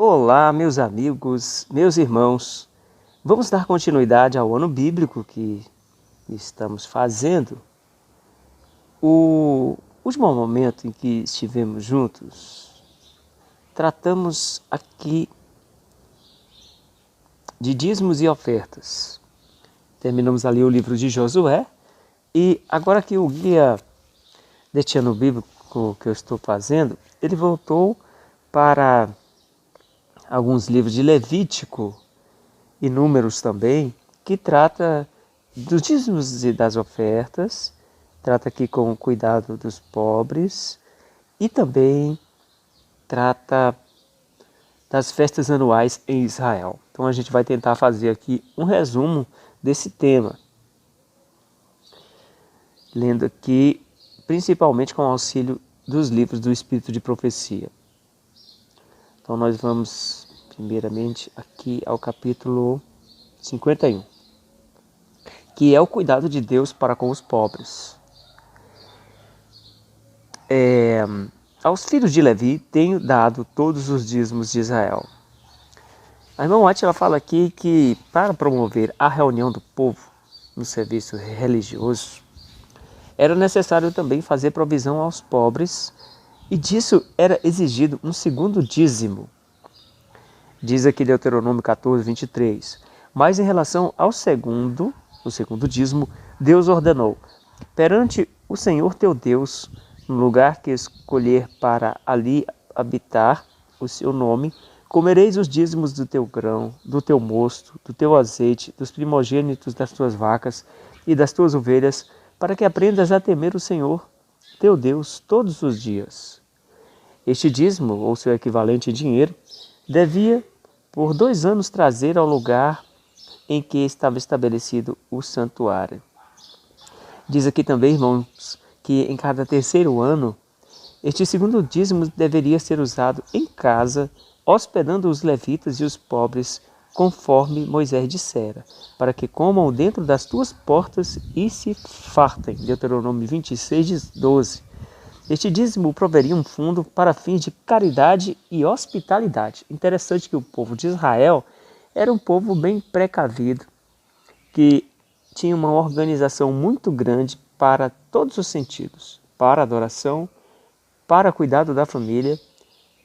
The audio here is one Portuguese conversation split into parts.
Olá, meus amigos, meus irmãos. Vamos dar continuidade ao ano bíblico que estamos fazendo. O último momento em que estivemos juntos, tratamos aqui de dízimos e ofertas. Terminamos ali o livro de Josué e agora que o guia deste ano bíblico que eu estou fazendo, ele voltou para alguns livros de Levítico e Números também, que trata dos dízimos e das ofertas, trata aqui com o cuidado dos pobres e também trata das festas anuais em Israel. Então a gente vai tentar fazer aqui um resumo desse tema, lendo aqui principalmente com o auxílio dos livros do Espírito de Profecia. Então nós vamos primeiramente aqui ao capítulo 51, que é o cuidado de Deus para com os pobres. Aos filhos de Levi tenho dado todos os dízimos de Israel. A irmã White ela fala aqui que para promover a reunião do povo no serviço religioso, era necessário também fazer provisão aos pobres e disso era exigido um segundo dízimo. Diz aqui Deuteronômio 14, 23. Mas em relação ao segundo dízimo, Deus ordenou: perante o Senhor teu Deus, no lugar que escolher para ali habitar o seu nome, comereis os dízimos do teu grão, do teu mosto, do teu azeite, dos primogênitos das tuas vacas e das tuas ovelhas, para que aprendas a temer o Senhor teu Deus todos os dias. Este dízimo, ou seu equivalente em dinheiro, devia por 2 anos trazer ao lugar em que estava estabelecido o santuário. Diz aqui também, irmãos, que em cada 3º ano, este segundo dízimo deveria ser usado em casa, hospedando os levitas e os pobres, conforme Moisés dissera, para que comam dentro das tuas portas e se fartem. Deuteronômio 26, 12. Este dízimo proveria um fundo para fins de caridade e hospitalidade. Interessante que o povo de Israel era um povo bem precavido, que tinha uma organização muito grande para todos os sentidos, para adoração, para cuidado da família,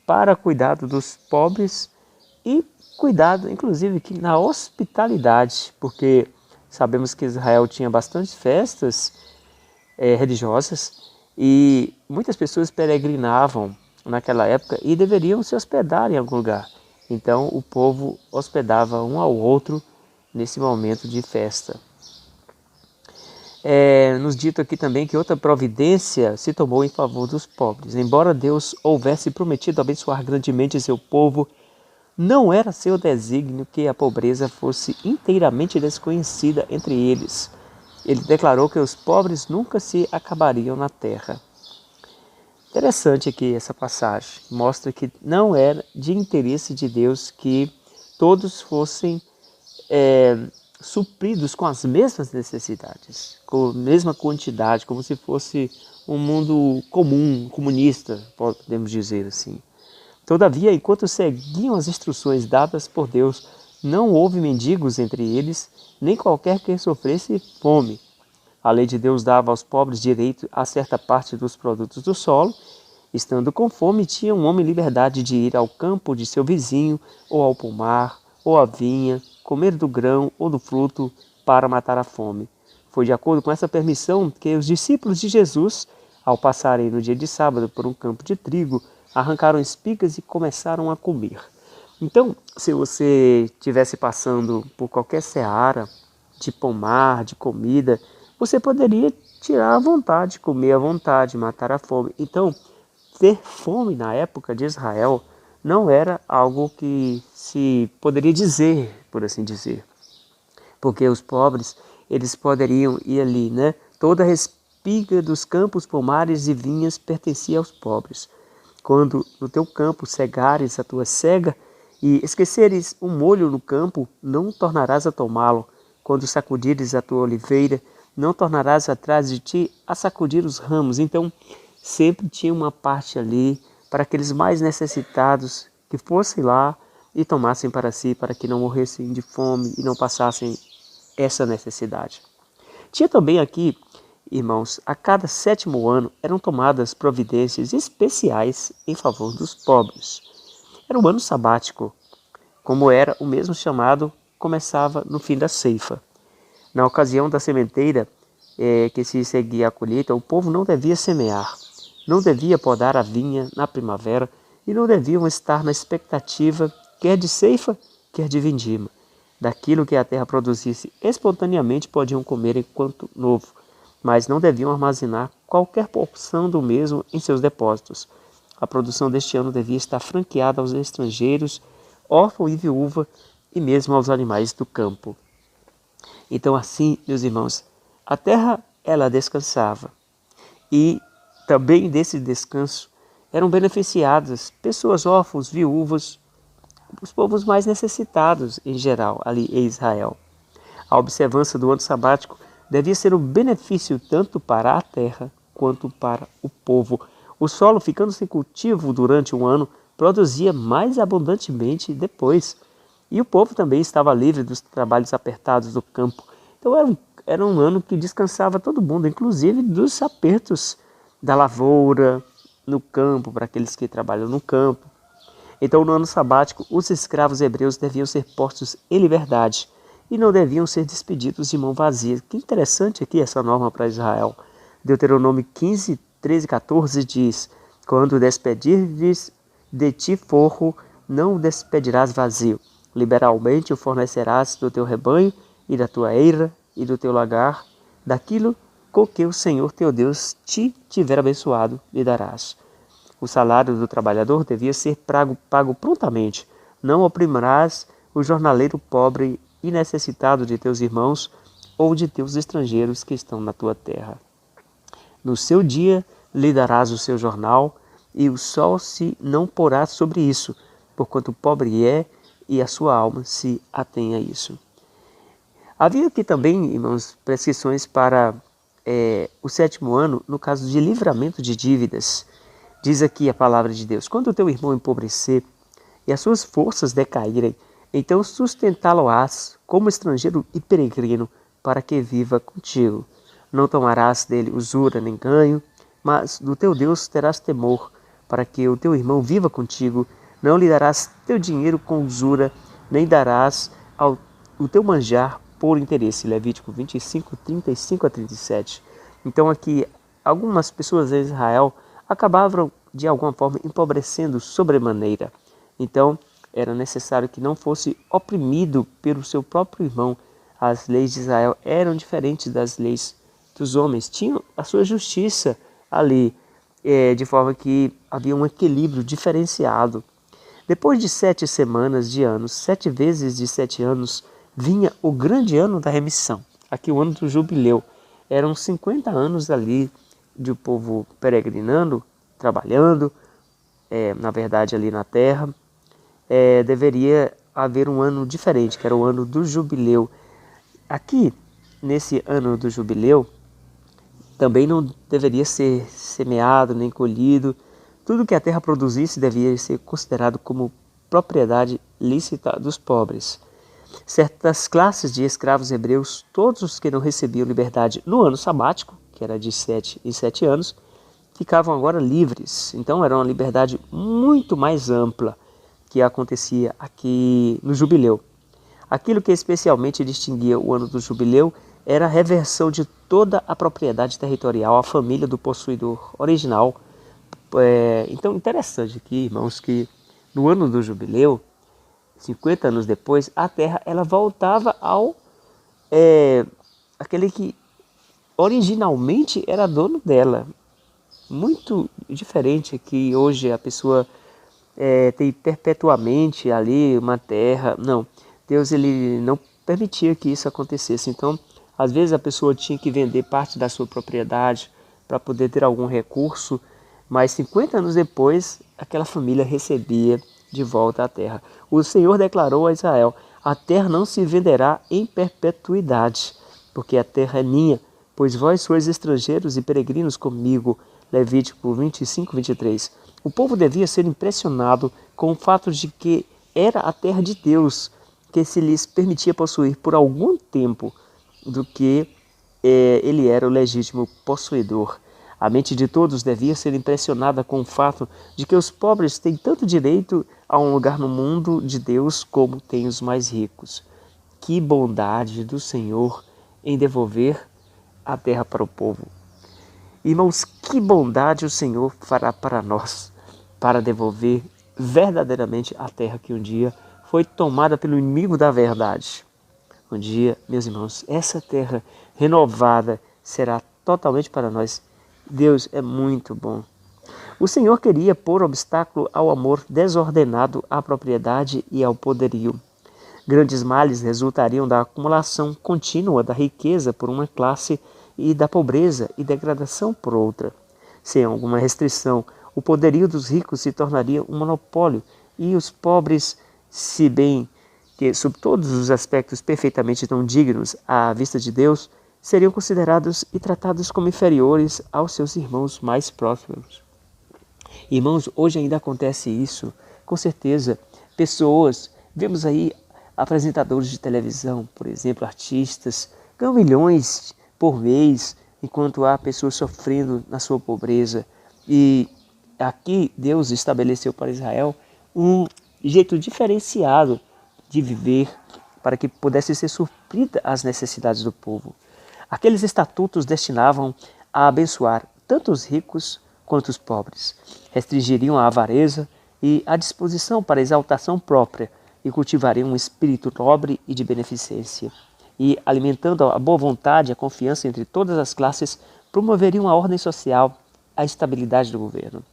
para cuidado dos pobres e cuidado, inclusive, na hospitalidade, porque sabemos que Israel tinha bastantes festas religiosas, e muitas pessoas peregrinavam naquela época e deveriam se hospedar em algum lugar. Então o povo hospedava um ao outro nesse momento de festa. Nos dito aqui também que outra providência se tomou em favor dos pobres. Embora Deus houvesse prometido abençoar grandemente seu povo, não era seu desígnio que a pobreza fosse inteiramente desconhecida entre eles. Ele declarou que os pobres nunca se acabariam na terra. Interessante aqui essa passagem. Mostra que não era de interesse de Deus que todos fossem supridos com as mesmas necessidades, com a mesma quantidade, como se fosse um mundo comum, comunista, podemos dizer assim. Todavia, enquanto seguiam as instruções dadas por Deus, não houve mendigos entre eles, nem qualquer que sofresse fome. A lei de Deus dava aos pobres direito a certa parte dos produtos do solo. Estando com fome, tinha um homem liberdade de ir ao campo de seu vizinho, ou ao pomar, ou à vinha, comer do grão ou do fruto para matar a fome. Foi de acordo com essa permissão que os discípulos de Jesus, ao passarem no dia de sábado por um campo de trigo, arrancaram espigas e começaram a comer. Então, se você estivesse passando por qualquer seara de pomar, de comida, você poderia tirar à vontade, comer à vontade, matar a fome. Então, ter fome na época de Israel não era algo que se poderia dizer, por assim dizer. Porque os pobres, eles poderiam ir ali, né? Toda a espiga dos campos, pomares e vinhas pertencia aos pobres. Quando no teu campo cegares a tua cega e esqueceres um molho no campo, não tornarás a tomá-lo. Quando sacudires a tua oliveira, não tornarás atrás de ti a sacudir os ramos. Então, sempre tinha uma parte ali para aqueles mais necessitados que fossem lá e tomassem para si, para que não morressem de fome e não passassem essa necessidade. Tinha também aqui, irmãos, a cada 7º ano eram tomadas providências especiais em favor dos pobres. Era o ano sabático, como era o mesmo chamado, começava no fim da ceifa. Na ocasião da sementeira, que se seguia a colheita, o povo não devia semear, não devia podar a vinha na primavera e não deviam estar na expectativa, quer de ceifa, quer de vindima. Daquilo que a terra produzisse espontaneamente podiam comer enquanto novo, mas não deviam armazenar qualquer porção do mesmo em seus depósitos. A produção deste ano devia estar franqueada aos estrangeiros, órfão e viúva, e mesmo aos animais do campo. Então assim, meus irmãos, a terra ela descansava, e também desse descanso eram beneficiadas pessoas órfãos, viúvas, os povos mais necessitados em geral ali em Israel. A observância do ano sabático devia ser um benefício tanto para a terra quanto para o povo. O solo, ficando sem cultivo durante um ano, produzia mais abundantemente depois. E o povo também estava livre dos trabalhos apertados do campo. Então era um ano que descansava todo mundo, inclusive dos apertos da lavoura no campo, para aqueles que trabalham no campo. Então, no ano sabático, os escravos hebreus deviam ser postos em liberdade e não deviam ser despedidos de mão vazia. Que interessante aqui essa norma para Israel. Deuteronômio 15, 13 e 14 diz: quando despedires de ti forro, não o despedirás vazio. Liberalmente o fornecerás do teu rebanho e da tua eira e do teu lagar, daquilo com que o Senhor teu Deus te tiver abençoado, lhe darás. O salário do trabalhador devia ser pago prontamente. Não oprimirás o jornaleiro pobre e necessitado de teus irmãos ou de teus estrangeiros que estão na tua terra. No seu dia lhe darás o seu jornal, e o sol se não porá sobre isso, porquanto pobre é, e a sua alma se atém a isso. Havia aqui também, irmãos, prescrições para o 7º ano, no caso de livramento de dívidas. Diz aqui a palavra de Deus: quando o teu irmão empobrecer e as suas forças decaírem, então sustentá-lo-ás como estrangeiro e peregrino, para que viva contigo. Não tomarás dele usura nem ganho, mas do teu Deus terás temor, para que o teu irmão viva contigo. Não lhe darás teu dinheiro com usura, nem darás o teu manjar por interesse. Levítico 25, 35 a 37. Então aqui, algumas pessoas em Israel acabavam de alguma forma empobrecendo sobremaneira. Então era necessário que não fosse oprimido pelo seu próprio irmão. As leis de Israel eram diferentes das leis dos homens, tinham a sua justiça ali, de forma que havia um equilíbrio diferenciado. Depois de 7 semanas de anos, 7 vezes de 7 anos, vinha o grande ano da remissão, aqui o ano do jubileu. Eram 50 anos ali de o povo peregrinando, trabalhando, na verdade ali na terra. Deveria haver um ano diferente, que era o ano do jubileu. Aqui, nesse ano do jubileu, também não deveria ser semeado nem colhido. Tudo que a terra produzisse devia ser considerado como propriedade lícita dos pobres. Certas classes de escravos hebreus, todos os que não recebiam liberdade no ano sabático, que era de 7 em 7 anos, ficavam agora livres. Então era uma liberdade muito mais ampla que acontecia aqui no jubileu. Aquilo que especialmente distinguia o ano do jubileu era a reversão de toda a propriedade territorial à família do possuidor original. Então, interessante aqui, irmãos, que no ano do jubileu, 50 anos depois, a terra ela voltava ao aquele que originalmente era dono dela. Muito diferente que hoje a pessoa tem perpetuamente ali uma terra. Não, Deus ele não permitia que isso acontecesse. Então, às vezes a pessoa tinha que vender parte da sua propriedade para poder ter algum recurso, mas 50 anos depois, aquela família recebia de volta a terra. O Senhor declarou a Israel: a terra não se venderá em perpetuidade, porque a terra é minha, pois vós sois estrangeiros e peregrinos comigo. Levítico 25, 23. O povo devia ser impressionado com o fato de que era a terra de Deus que se lhes permitia possuir por algum tempo do que ele era o legítimo possuidor. A mente de todos devia ser impressionada com o fato de que os pobres têm tanto direito a um lugar no mundo de Deus como têm os mais ricos. Que bondade do Senhor em devolver a terra para o povo. Irmãos, que bondade o Senhor fará para nós, para devolver verdadeiramente a terra que um dia foi tomada pelo inimigo da verdade. Um dia, meus irmãos, essa terra renovada será totalmente para nós. Deus é muito bom. O Senhor queria pôr obstáculo ao amor desordenado, à propriedade e ao poderio. Grandes males resultariam da acumulação contínua da riqueza por uma classe e da pobreza e degradação por outra. Sem alguma restrição, o poderio dos ricos se tornaria um monopólio e os pobres, se bem que sob todos os aspectos perfeitamente não dignos à vista de Deus, seriam considerados e tratados como inferiores aos seus irmãos mais próximos. Irmãos, hoje ainda acontece isso, com certeza. Pessoas, vemos aí apresentadores de televisão, por exemplo, artistas, ganham milhões por mês, enquanto há pessoas sofrendo na sua pobreza. E aqui Deus estabeleceu para Israel um jeito diferenciado de viver para que pudesse ser suprida as necessidades do povo. Aqueles estatutos destinavam a abençoar tanto os ricos quanto os pobres. Restringiriam a avareza e a disposição para a exaltação própria e cultivariam um espírito nobre e de beneficência. E, alimentando a boa vontade e a confiança entre todas as classes, promoveriam a ordem social, a estabilidade do governo.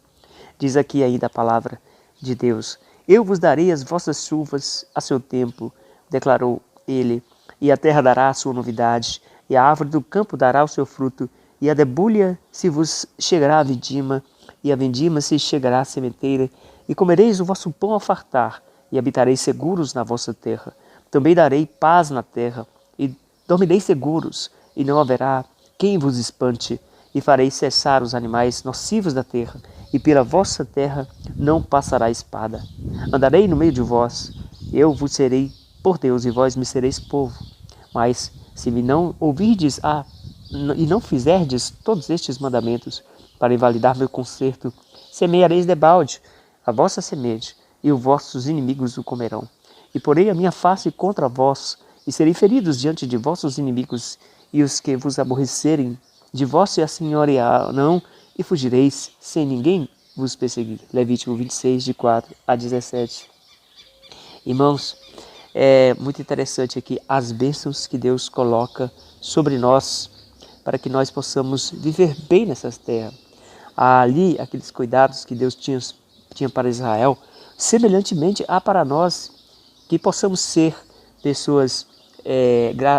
Diz aqui ainda a palavra de Deus: eu vos darei as vossas chuvas a seu tempo, declarou ele, e a terra dará a sua novidade, e a árvore do campo dará o seu fruto, e a debulha se vos chegará a vindima, e a vindima se chegará à sementeira, e comereis o vosso pão a fartar, e habitareis seguros na vossa terra. Também darei paz na terra, e dormireis seguros, e não haverá quem vos espante, e farei cessar os animais nocivos da terra, e pela vossa terra não passará espada. Andarei no meio de vós, eu vos serei por Deus, e vós me sereis povo. Mas se me não ouvirdes e não fizerdes todos estes mandamentos para invalidar meu concerto, semeareis debalde a vossa semente, e os vossos inimigos o comerão. E porei a minha face contra vós, e serei feridos diante de vossos inimigos, e os que vos aborrecerem, de vós se assenhorearão, e fugireis, sem ninguém vos perseguir. Levítico 26, de 4 a 17. Irmãos, é muito interessante aqui as bênçãos que Deus coloca sobre nós, para que nós possamos viver bem nessas terras. Ali, aqueles cuidados que Deus tinha para Israel, semelhantemente há para nós, que possamos ser pessoas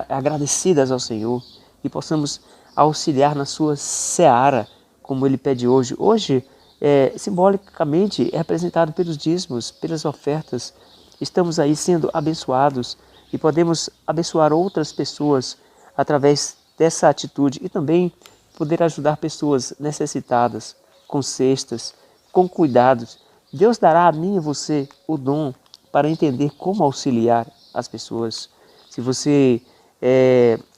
agradecidas ao Senhor, que possamos auxiliar na sua seara, como Ele pede hoje. Hoje, simbolicamente, é representado pelos dízimos, pelas ofertas. Estamos aí sendo abençoados e podemos abençoar outras pessoas através dessa atitude e também poder ajudar pessoas necessitadas, com cestas, com cuidados. Deus dará a mim e a você o dom para entender como auxiliar as pessoas. Se você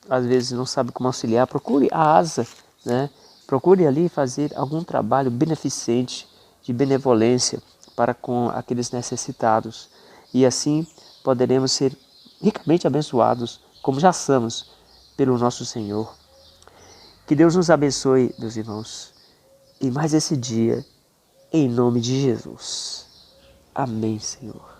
às vezes não sabe como auxiliar, procure a ASA, né? Procure ali fazer algum trabalho beneficente, de benevolência para com aqueles necessitados. E assim poderemos ser ricamente abençoados, como já somos, pelo nosso Senhor. Que Deus nos abençoe, meus irmãos, e mais esse dia, em nome de Jesus. Amém, Senhor.